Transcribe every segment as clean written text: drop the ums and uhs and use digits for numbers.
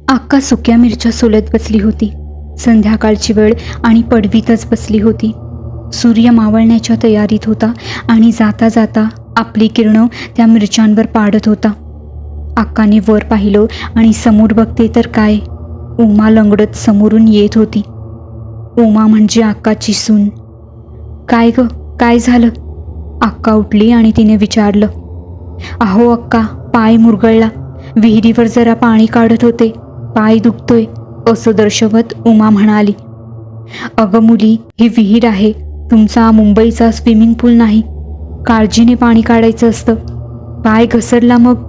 अक्का सुक्या मिरच्या सोलत बसली होती. संध्याकाळची वेळ आणि पडवीतच बसली होती. सूर्य मावळण्याच्या तयारीत होता आणि जाता जाता आपली किरणं त्या मिरच्यांवर पाडत होता. अक्काने वर पाहिलं आणि समोर बघते तर काय, उमा लंगडत समोरून येत होती. उमा म्हणजे अक्काची सून. काय ग, काय झालं? अक्का उठली आणि तिने विचारलं. अहो अक्का, पाय मुरगळला, विहिरीवर जरा पाणी काढत होते, पाय दुखतोय असं दर्शवत उमा म्हणाली. अगं मुली, ही विहीर आहे, तुमचा मुंबईचा स्विमिंग पूल नाही. काळजीने पाणी काढायचं असतं. पाय घसरला मग,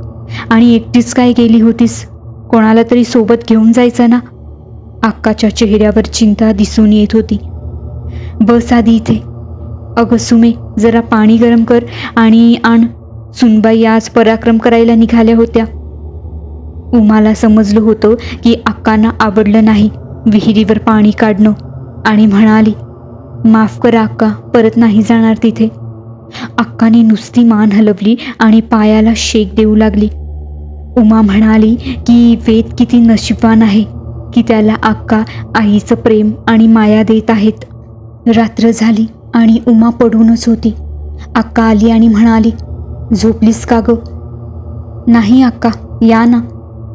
आणि एकटीच काय गेली होतीस? कोणाला तरी सोबत घेऊन जायचं ना. अक्काच्या चेहऱ्यावर चिंता दिसून येत होती. बस आधी इथे. अगं सुमे, जरा पाणी गरम कर आणि आण. सुनबाई आज पराक्रम करायला निघाल्या होत्या. उमाला समजलं होतं की अक्कांना आवडलं नाही विहिरीवर पाणी काढणं आणि म्हणाली, माफ करा अक्का, परत नाही जाणार तिथे. अक्काने नुसती मान हलवली आणि पायाला शेक देऊ लागली. उमा म्हणाली की वेद किती नशीबवान आहे की त्याला अक्का आईचं प्रेम आणि माया देत आहेत. रात्र झाली आणि उमा पडूनच होती. अक्का आली आणि म्हणाली, झोपलीस का ग? नाही अक्का, या ना.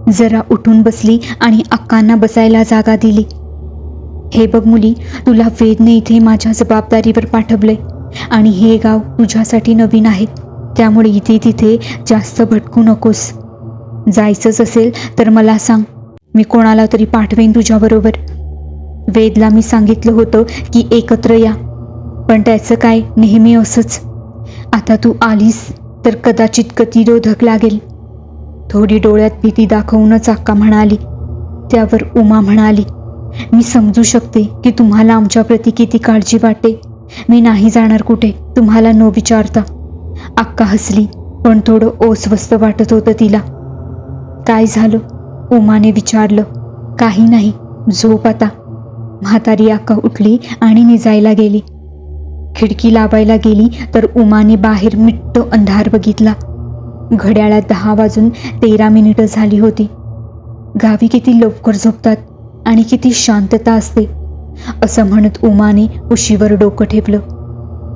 जरा उठून बसली आणि अक्कांना बसायला जागा दिली. हे बघ मुली, तुला वेदने इथे माझ्या जबाबदारीवर पाठवलंय आणि हे गाव तुझ्यासाठी नवीन आहे, त्यामुळे इथे तिथे जास्त भटकू नकोस. जायचंच असेल तर मला सांग, मी कोणाला तरी पाठवेन तुझ्याबरोबर. वेदला मी सांगितलं होतं की एकत्र या, पण त्याचं काय नेहमी असंच. आता तू आलीस तर कदाचित गतिरोधक लागेल. थोडी डोळ्यात भीती दाखवूनच अक्का म्हणाली. त्यावर उमा म्हणाली, मी समजू शकते की तुम्हाला आमच्याप्रती किती काळजी वाटते. मी नाही जाणार कुठे तुम्हाला न विचारता. अक्का हसली, पण थोडं अस्वस्थ वाटत होतं तिला. काय झालं? उमाने विचारलं. काही नाही, झोप आता. म्हातारी अक्का उठली आणि निजायला गेली. खिडकी लावायला गेली तर उमाने बाहेर मिट्ट अंधार बघितला. घड्याळात 10:13 झाली होती. गावी किती लवकर झोपतात आणि किती शांतता असते, असं म्हणत उमाने उशीवर डोकं ठेवलं.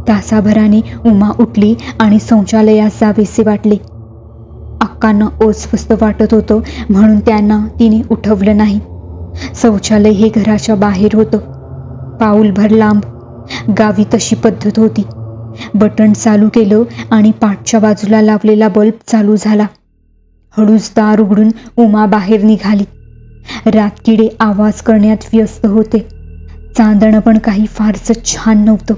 तासाभराने उमा उठली आणि शौचालयात जावेसे वाटले. अक्कांना अस्वस्थ वाटत होतं म्हणून त्यांना तिने उठवलं नाही. शौचालय हे घराच्या बाहेर होतं, पाऊलभर लांब. गावी तशी पद्धत होती. बटन चालू केलं आणि पाठच्या बाजूला लावलेला बल्ब चालू झाला. हळूच दार उघडून उमा बाहेर निघाली. रातकिडे आवाज करण्यात व्यस्त होते. चांदणं पण काही फारसं छान नव्हतं.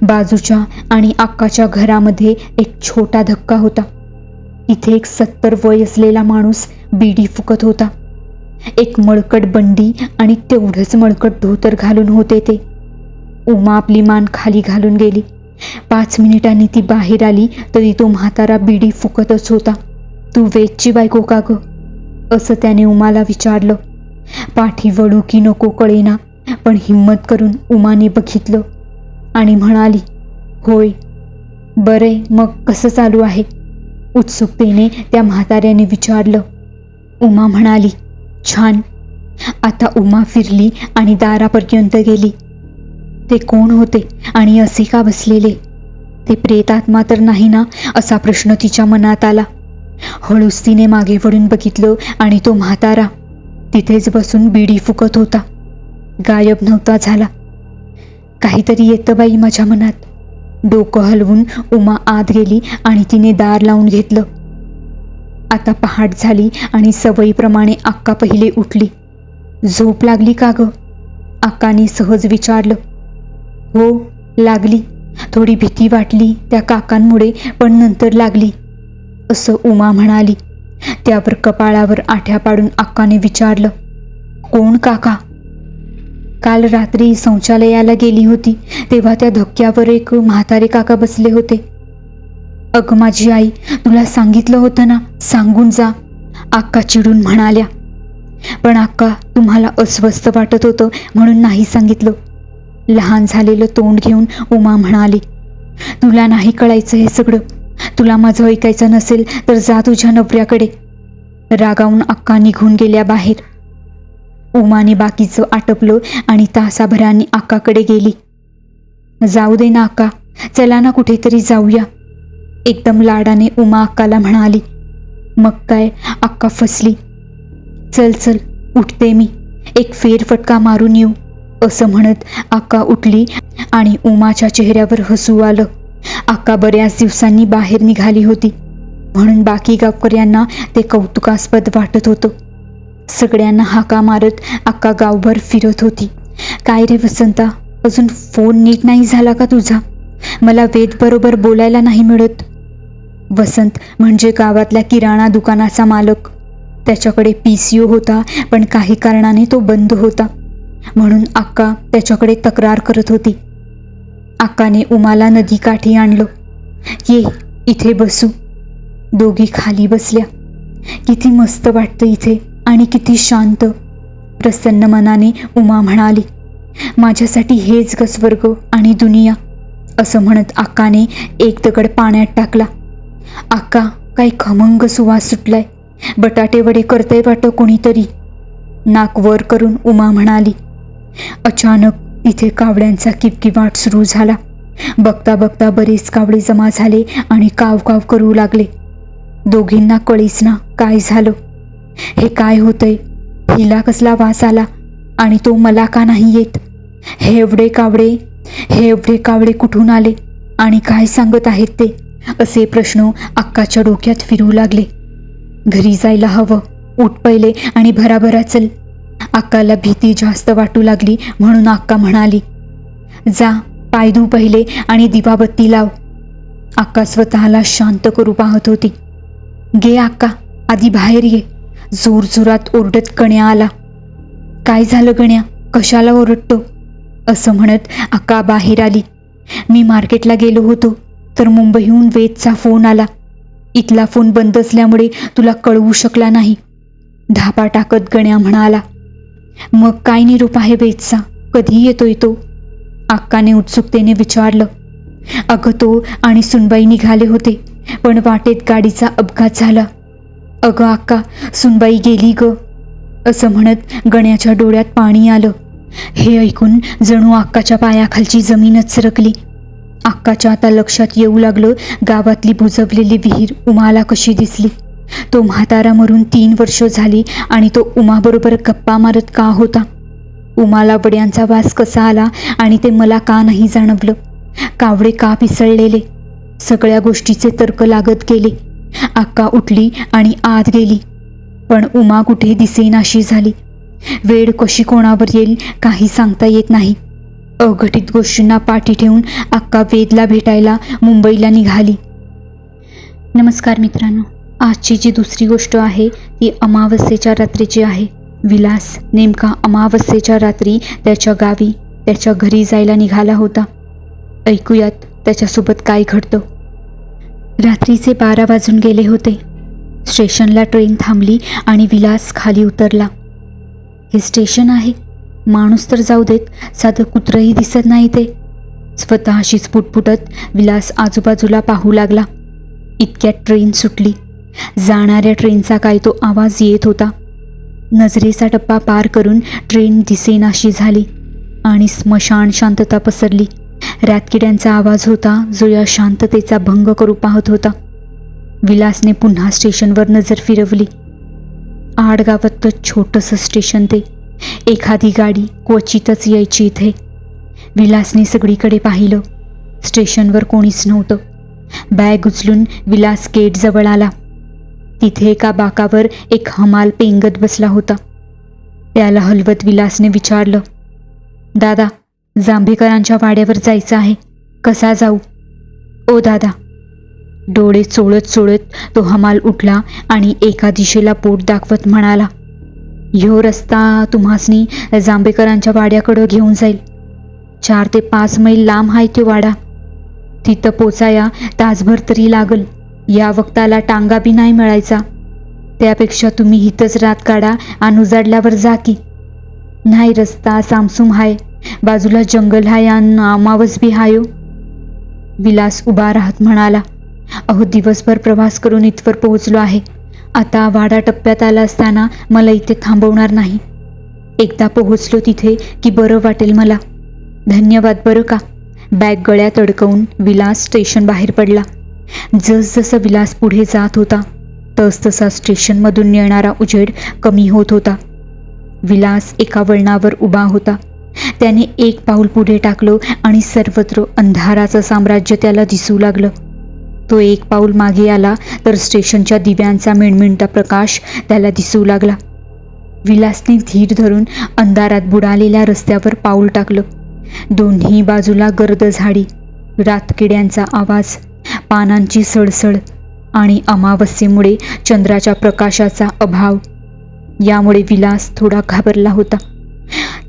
बाजूच्या आणि अक्काच्या घरामध्ये एक छोटा धक्का होता. इथे एक 70 वय असलेला माणूस बिडी फुकत होता. एक मळकट बंडी आणि तेवढंच मळकट धोतर घालून होते ते. उमा आपली मान खाली घालून गेली. 5 मिनिटांनी ती बाहेर आली तरी तो म्हातारा बिडी फुकतच होता. तू वेदची बायको का ग? असं त्याने उमाला विचारलं. पाठी वळू की नको कळेना, पण हिम्मत करून उमाने बघितलं आणि म्हणाली, होय. बरे, मग कसं चालू आहे? उत्सुकतेने त्या म्हाताऱ्याने विचारलं. उमा म्हणाली, छान. आता उमा फिरली आणि दारापर्यंत गेली. ते कोण होते आणि असे का बसलेले? ते प्रेतात्मा तर नाही ना, असा प्रश्न तिच्या मनात आला. हळूच तिने मागे वळून बघितलं आणि तो म्हातारा तिथेच बसून बिडी फुकत होता. गायब नव्हता झाला. काहीतरी येतं बाई माझ्या मनात. डोकं हलवून उमा आत गेली आणि तिने दार लावून घेतलं. आता पहाट झाली आणि सवयीप्रमाणे अक्का पहिले उठली. झोप लागली का ग? अक्काने सहज विचारलं. हो, लागली. थोडी भीती वाटली त्या काकांमुळे, पण नंतर लागली, असं उमा म्हणाली. त्यावर कपाळावर आठ्या पाडून अक्काने विचारलं, कोण काका? काल रात्री शौचालयाला गेली होती तेव्हा त्या धक्क्यावर एक म्हातारे काका बसले होते. अगं माझी आई, तुला सांगितलं होतं ना, सांगून जा, अक्का चिडून म्हणाल्या. पण अक्का, तुम्हाला अस्वस्थ वाटत होतं म्हणून नाही सांगितलं. लहान झालेलं तोंड घेऊन उमा म्हणाली. तुला नाही कळायचं हे सगळं. तुला माझं ऐकायचं नसेल तर जा तुझ्या नवऱ्याकडे. रागावून अक्का निघून गेल्या बाहेर. उमाने बाकीचं आटपलं आणि तासाभराने अक्काकडे गेली. जाऊ दे ना अक्का, चला ना कुठेतरी जाऊया, एकदम लाडाने उमा अक्काला म्हणाली. मग काय, अक्का फसली. चल चल, उठते मी, एक फेरफटका मारून येऊ, असं म्हणत अक्का उठली आणि उमाच्या चेहऱ्यावर हसू आलं. अक्का बऱ्याच दिवसांनी बाहेर निघाली होती, म्हणून बाकी गावकऱ्यांना ते कौतुकास्पद वाटत होतं. सगळ्यांना हाका मारत अक्का गावभर फिरत होती. काय रे वसंता, अजून फोन नीट नाही झाला का तुझा? मला वेद बरोबर बोलायला नाही मिळत. वसंत म्हणजे गावातल्या किराणा दुकानाचा मालक. त्याच्याकडे PCO होता, पण काही कारणाने तो बंद होता, म्हणून अक्का त्याच्याकडे तक्रार करत होती. अक्काने उमाला नदीकाठी आणलं. ये इथे बसू. दोघी खाली बसल्या. किती मस्त वाटतं इथे आणि किती शांत, प्रसन्न मनाने उमा म्हणाली. माझ्यासाठी हेच ग स्वर्ग आणि दुनिया, असं म्हणत अक्काने एक दगड पाण्यात टाकला. अक्का, काय खमंग सुवास सुटलाय, बटाटे वडे करतंय वाटतं कोणीतरी, नाक वर करून उमा म्हणाली. अचानक तिथे कावड्यांचा किवकिवाट सुरू झाला. बघता बघता बरेच कावडे जमा झाले आणि काव काव करू लागले. दोघींना कळीच ना काय झालं. हे काय होतंय, हिला कसला वास आला आणि तो मला का नाही येत? हे एवढे कावडे कुठून आले आणि काय सांगत आहेत ते, असे प्रश्न अक्काच्या डोक्यात फिरू लागले. घरी जायला हवं, उठ पहिले आणि भराभरा चल. अक्काला भीती जास्त वाटू लागली, म्हणून अक्का म्हणाली, जा पाय धू पहिले आणि दिवाबत्ती लाव. अक्का स्वतःला शांत करू पाहत होती. गे अक्का, आधी बाहेर ये, जोरजोरात ओरडत गण्या आला. काय झालं गण्या, कशाला ओरडतो, असं म्हणत अक्का बाहेर आली. मी मार्केटला गेलो होतो तर मुंबईहून वेदचा फोन आला. इथला फोन बंद असल्यामुळे तुला कळवू शकला नाही, धापा टाकत गण्या म्हणाला. मग काय निरोप आहे वेदचा, कधी येतोय तो? अक्काने उत्सुकतेने विचारलं. अगं तो आणि सुनबाई निघाले होते, पण वाटेत गाडीचा अपघात झाला. अगं अक्का, सुनबाई गेली ग, असं म्हणत गण्याच्या डोळ्यात पाणी आलं. हे ऐकून जणू अक्काच्या पायाखालची जमीनच सरकली. अक्काच्या आता लक्षात येऊ लागलं, गावातली बुजवलेली विहीर उमाला कशी दिसली. तो म्हातारा मरून 3 वर्ष झाली आणि तो उमाबरोबर गप्पा मारत का होता? उमाला वड्यांचा वास कसा आला आणि ते मला का नाही जाणवलं? कावडे का पिसळलेले? सगळ्या गोष्टीचे तर्क लागत गेले. अक्का उठली आणि आत गेली, पण उमा कुठे दिसेनाशी झाली. वेळ कशी कोणावर येईल काही सांगता येत नाही. अघटित गोष्टींना पाठी ठेवून अक्का वेदला भेटायला मुंबईला निघाली. नमस्कार मित्रांनो, आजची जी दुसरी गोष्ट आहे ती अमावस्येच्या रात्रीची आहे. विलास नेमका अमावस्येच्या रात्री त्याच्या गावी त्याच्या घरी जायला निघाला होता. ऐकूयात त्याच्यासोबत काय घडतं. रात्रीचे 12 वाजून गेले होते. स्टेशनला ट्रेन थांबली आणि विलास खाली उतरला. हे स्टेशन आहे, माणूस तर जाऊ देत, साधं कुत्रंही दिसत नाही ते, स्वतःशीच पुटपुटत विलास आजूबाजूला पाहू लागला. इतक्यात ट्रेन सुटली. जाणाऱ्या ट्रेनचा काय तो आवाज येत होता. नजरेचा टप्पा पार करून ट्रेन दिसेनाशी झाली आणि स्मशान शांतता पसरली. रातकिड्यांचा आवाज होता जो या शांततेचा भंग करू पाहत होता. विलासने पुन्हा स्टेशनवर नजर फिरवली. आडगावात छोटंसं स्टेशन ते, एखादी गाडी क्वचितच यायची इथे. विलासने सगळीकडे पाहिलं, स्टेशनवर कोणीच नव्हतं. बॅग उचलून विलास गेटजवळ आला. तिथे एका बाकावर एक हमाल पेंगत बसला होता. त्याला हलवत विलासने विचारलं, दादा, जांभेकरांच्या वाड्यावर जायचं आहे, कसा जाऊ? ओ दादा. डोळे चोळत चोळत तो हमाल उठला आणि एका दिशेला बोट दाखवत म्हणाला, ह्यो रस्ता तुम्हासनी जांभेकरांच्या वाड्याकडं घेऊन जाईल. 4 ते 5 मैल लांब आहे तो वाडा. तिथं पोचाया तासभर तरी लागल. या वक्ताला टांगा बी नाही मिळायचा. त्यापेक्षा तुम्ही इथंच रात काढा आणि उजाडल्यावर जा की. नाही, रस्ता सामसूम हाय, बाजूला जंगल हाय आणि अमावस बी हायो. विलास उभा राहत म्हणाला, अहो दिवसभर प्रवास करून इथवर पोहोचलो आहे. आता वाडा टप्प्यात आला असताना मला इथे थांबवणार नाही. एकदा पोहोचलो तिथे की बरं वाटेल मला. धन्यवाद बरं का. बॅग गळ्यात अडकवून विलास स्टेशन बाहेर पडला. जसजसं विलास पुढे जात होता तसतसा स्टेशनमधून येणारा उजेड कमी होत होता. विलास एका वळणावर उभा होता. त्याने एक पाऊल पुढे टाकलं आणि सर्वत्र अंधाराचं साम्राज्य त्याला दिसू लागलं. तो एक पाऊल मागे आला तर स्टेशनच्या दिव्यांचा मिणमिणता प्रकाश त्याला दिसू लागला. विलासने धीर धरून अंधारात बुडालेल्या रस्त्यावर पाऊल टाकलं. दोन्ही बाजूला गर्द झाडी, रातकिड्यांचा आवाज, पानांची सळसळ आणि अमावस्येमुळे चंद्राच्या प्रकाशाचा अभाव. यामुळे विलास थोडा घाबरला होता.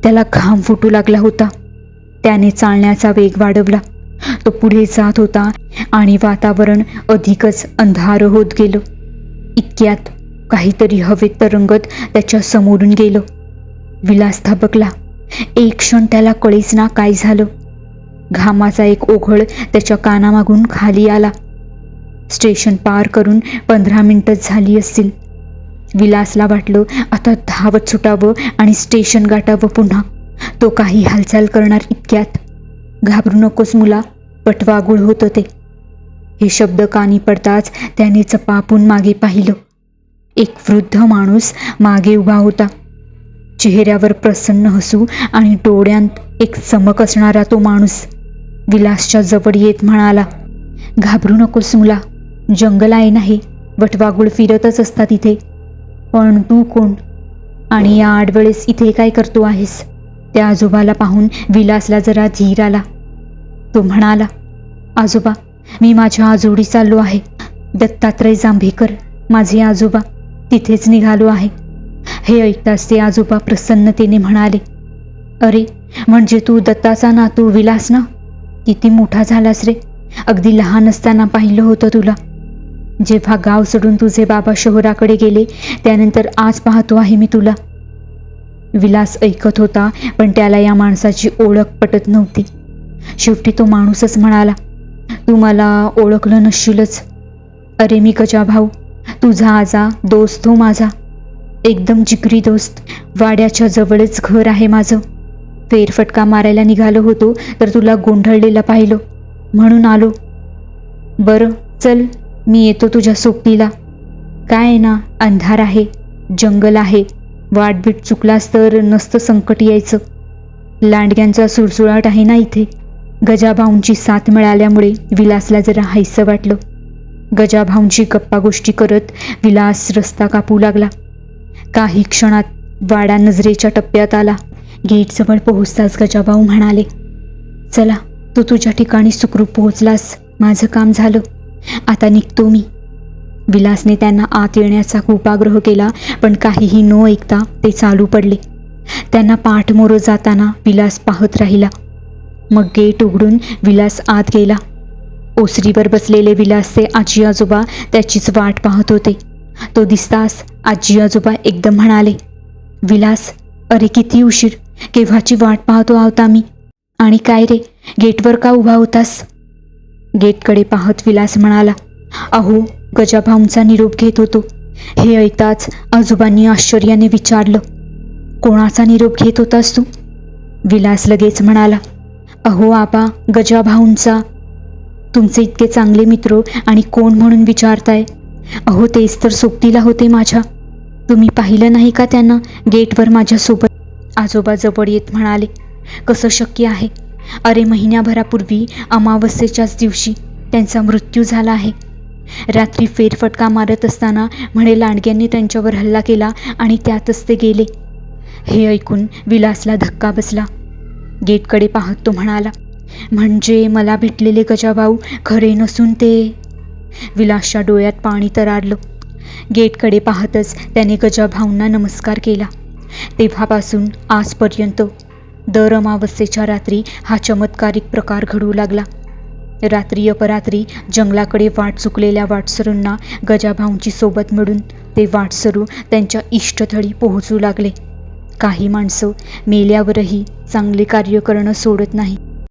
त्याला घाम फुटू लागला होता. त्याने चालण्याचा वेग वाढवला. तो पुढे जात होता आणि वातावरण अधिकच अंधार होत गेलं. इतक्यात काहीतरी हवेत तरंगत त्याच्या समोरून गेलं. विलास थबकला. एक क्षण त्याला कळेच ना काय झालं. घामाचा एक ओघळ त्याच्या कानामागून खाली आला. स्टेशन पार करून 15 मिनिटं झाली असतील. विलासला वाटलं आता धावत सुटावं आणि स्टेशन गाठावं पुन्हा. तो काही हालचाल करणार इतक्यात. घाबरू नकोस मुला, पटवागुळ होतं ते. हे शब्द कानी पडताच त्याने चपापून मागे पाहिलं. एक वृद्ध माणूस मागे उभा होता. चेहऱ्यावर प्रसन्न हसू आणि डोळ्यांत एक चमक असणारा तो माणूस विलासच्या जवळ येत म्हणाला, घाबरू नकोस मुला, जंगल आहे नाही, वटवाघूळ फिरतच असतात इथे. पण तू कोण आणि या आडवेळेस इथे काय करतो आहेस? त्या आजोबाला पाहून विलासला जरा धीर आला. तो म्हणाला, आजोबा, मी माझ्या आजोळी चाललो आहे. दत्तात्रय जांभेकर माझे आजोबा, तिथेच निघालो आहे. हे ऐकताच ते आजोबा प्रसन्नतेने म्हणाले, अरे म्हणजे तू दत्ताचा नातू विलास ना? किती मोठा झालास रे. अगदी लहान असताना पाहिलं होतं तुला. जेव्हा गाव सोडून तुझे बाबा शहराकडे गेले त्यानंतर आज पाहतो आहे मी तुला. विलास ऐकत होता पण त्याला या माणसाची ओळख पटत नव्हती. शेवटी तो माणूसच म्हणाला, तू मला ओळखलं नसशीलच. अरे मी गजाभाऊ, तुझा आजा, दोस्त हो माझा, एकदम जिगरी दोस्त. वाड्याच्या जवळच घर आहे माझं. फेरफटका मारायला निघालो होतो तर तुला गोंधळलेलं पाहिलं म्हणून आलो. बरं चल, मी येतो तुझ्या सोबतीला. काय ना, अंधार आहे, जंगल आहे, वाटबीट चुकलास तर नसतं संकट यायचं. लांडग्यांचा सुळसुळाट आहे ना इथे. गजाभाऊंची साथ मिळाल्यामुळे विलासला जरा हायसं वाटलं. गजाभाऊंची गप्पा गोष्टी करत विलास रस्ता कापू लागला. काही क्षणात वाडा नजरेच्या टप्प्यात आला. गेटजवळ पोहोचताच गजाभाऊ म्हणाले, चला, तू तुझ्या ठिकाणी सुखरूप पोहोचलास. माझं काम झालं, आता निघतो मी. विलासने त्यांना आत येण्याचा खूप आग्रह केला पण काहीही न ऐकता ते चालू पडले. त्यांना पाठमोरं जाताना विलास पाहत राहिला. मग गेट उघडून विलास आत गेला. ओसरीवर बसलेले विलासचे आजी आजोबा त्याचीच वाट पाहत होते. तो दिसताच आजी आजोबा एकदम म्हणाले, विलास, अरे किती उशीर, केव्हाची वाट पाहतो आहोत आम्ही. आणि काय रे, गेटवर का उभा होतास? गेटकडे पाहत विलास म्हणाला, अहो गजाभाऊंचा निरोप घेत होतो. हे ऐकताच आजोबांनी आश्चर्याने विचारलं, कोणाचा निरोप घेत होतास तू? विलास लगेच म्हणाला, अहो आबा, गजाभाऊंचा. तुमचे इतके चांगले मित्र आणि कोण म्हणून विचारताय? अहो तेच तर सोबतीला होते माझ्या. तुम्ही पाहिलं नाही का त्यांना गेटवर माझ्यासोबत? आजोबा जवळ येत म्हणाले, कसं शक्य आहे? अरे महिन्याभरापूर्वी अमावस्येच्याच दिवशी त्यांचा मृत्यू झाला आहे. रात्री फेरफटका मारत असताना म्हणे लांडग्यांनी त्यांच्यावर हल्ला केला आणि त्यातच ते गेले. हे ऐकून विलासला धक्का बसला. गेटकडे पाहत तो म्हणाला, म्हणजे मला भेटलेले गजाभाऊ खरे नसून ते? विलासच्या डोळ्यात पाणी तरारलं. गेटकडे पाहतच त्याने गजाभाऊंना नमस्कार केला. तेव्हापासून आजपर्यंत दर अमावस्येच्या रात्री हा चमत्कारिक प्रकार घडू लागला. रात्री अपरात्री जंगलाकडे वाट चुकलेल्या वाटसरूंना गजाभाऊंची सोबत मिळून ते वाटसरू त्यांच्या इष्टस्थळी पोहोचू लागले. काही माणसं मेल्यावरही चांगले कार्य करणं सोडत नाही.